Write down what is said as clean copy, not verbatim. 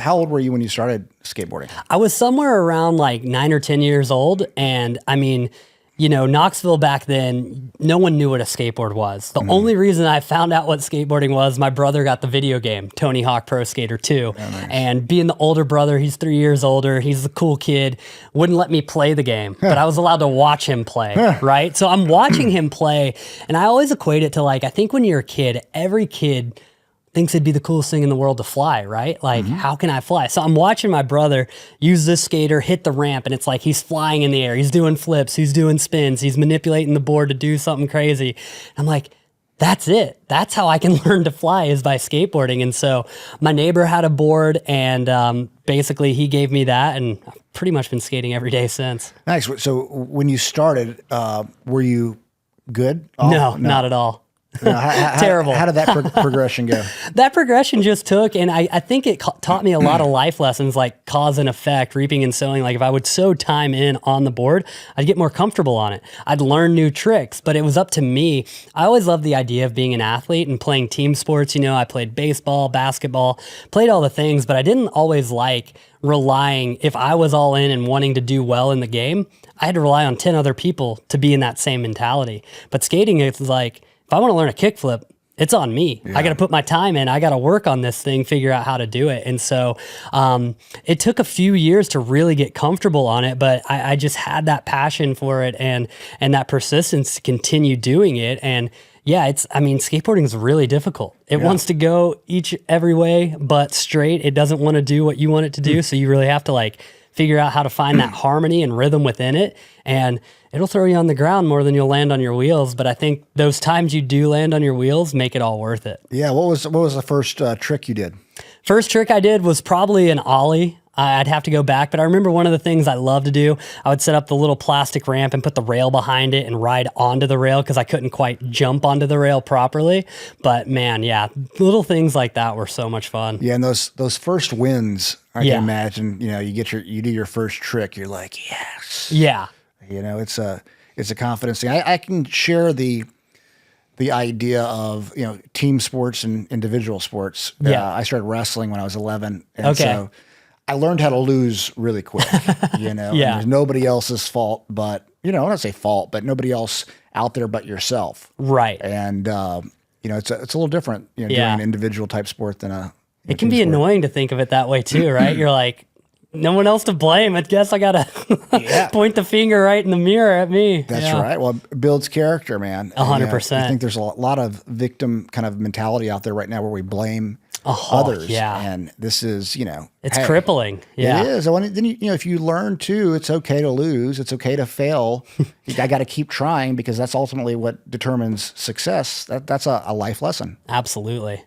how old were you when you started skateboarding? I was somewhere around like 9 or 10 years old. And I mean, you know, Knoxville back then, no one knew what a skateboard was. The only reason I found out what skateboarding was, my brother got the video game, Tony Hawk Pro Skater 2. Oh, nice. And being the older brother, he's 3 years older, he's the cool kid, wouldn't let me play the game, but I was allowed to watch him play, right? So I'm watching him play, and I always equate it to like, I think when you're a kid, every kid thinks it'd be the coolest thing in the world to fly, right? Like, how can I fly? So I'm watching my brother use this skater, hit the ramp, and it's like he's flying in the air. He's doing flips, he's doing spins, he's manipulating the board to do something crazy. I'm like, that's it. That's how I can learn to fly, is by skateboarding. And so my neighbor had a board, and basically he gave me that, and I've pretty much been skating every day since. Nice. So when you started, were you good? No, not at all. Terrible. How did that progression go? That progression just took, and I think it taught me a lot of life lessons, like cause and effect, reaping and sowing. Like if I would sow time in on the board, I'd get more comfortable on it. I'd learn new tricks, but it was up to me. I always loved the idea of being an athlete and playing team sports. You know, I played baseball, basketball, played all the things, but I didn't always like relying, if I was all in and wanting to do well in the game, I had to rely on 10 other people to be in that same mentality. But skating, it's like, if I want to learn a kickflip, it's on me. Yeah. I got to put my time in. I got to work on this thing, figure out how to do it. And so it took a few years to really get comfortable on it, but I just had that passion for it and that persistence to continue doing it. And yeah, skateboarding is really difficult. It wants to go every way, but straight. It doesn't want to do what you want it to do. So you really have to like figure out how to find that harmony and rhythm within it. And it'll throw you on the ground more than you'll land on your wheels. But I think those times you do land on your wheels make it all worth it. Yeah. What was the first trick you did? First trick I did was probably an ollie. I'd have to go back, but I remember one of the things I love to do, I would set up the little plastic ramp and put the rail behind it and ride onto the rail because I couldn't quite jump onto the rail properly. But man, yeah, little things like that were so much fun. Yeah, and those first wins, I can imagine, you know, you do your first trick, you're like, yes. Yeah. You know, it's a confidence thing. I can share the idea of, you know, team sports and individual sports. Yeah. I started wrestling when I was 11. And so I learned how to lose really quick, you know, and there's nobody else's fault, but, you know, I don't say fault, but nobody else out there but yourself. Right. And, you know, it's a little different, you know, doing an individual type sport than a It can be annoying to think of it that way too, right? You're like, no one else to blame. I guess I got to point the finger right in the mirror at me. That's right. Well, it builds character, man. 100%. I think there's a lot of victim kind of mentality out there right now where we blame others. Yeah. And this is, you know, it's crippling. Yeah. It is. Then you know, if you learn too, it's okay to lose. It's okay to fail. I got to keep trying because that's ultimately what determines success. That's a life lesson. Absolutely.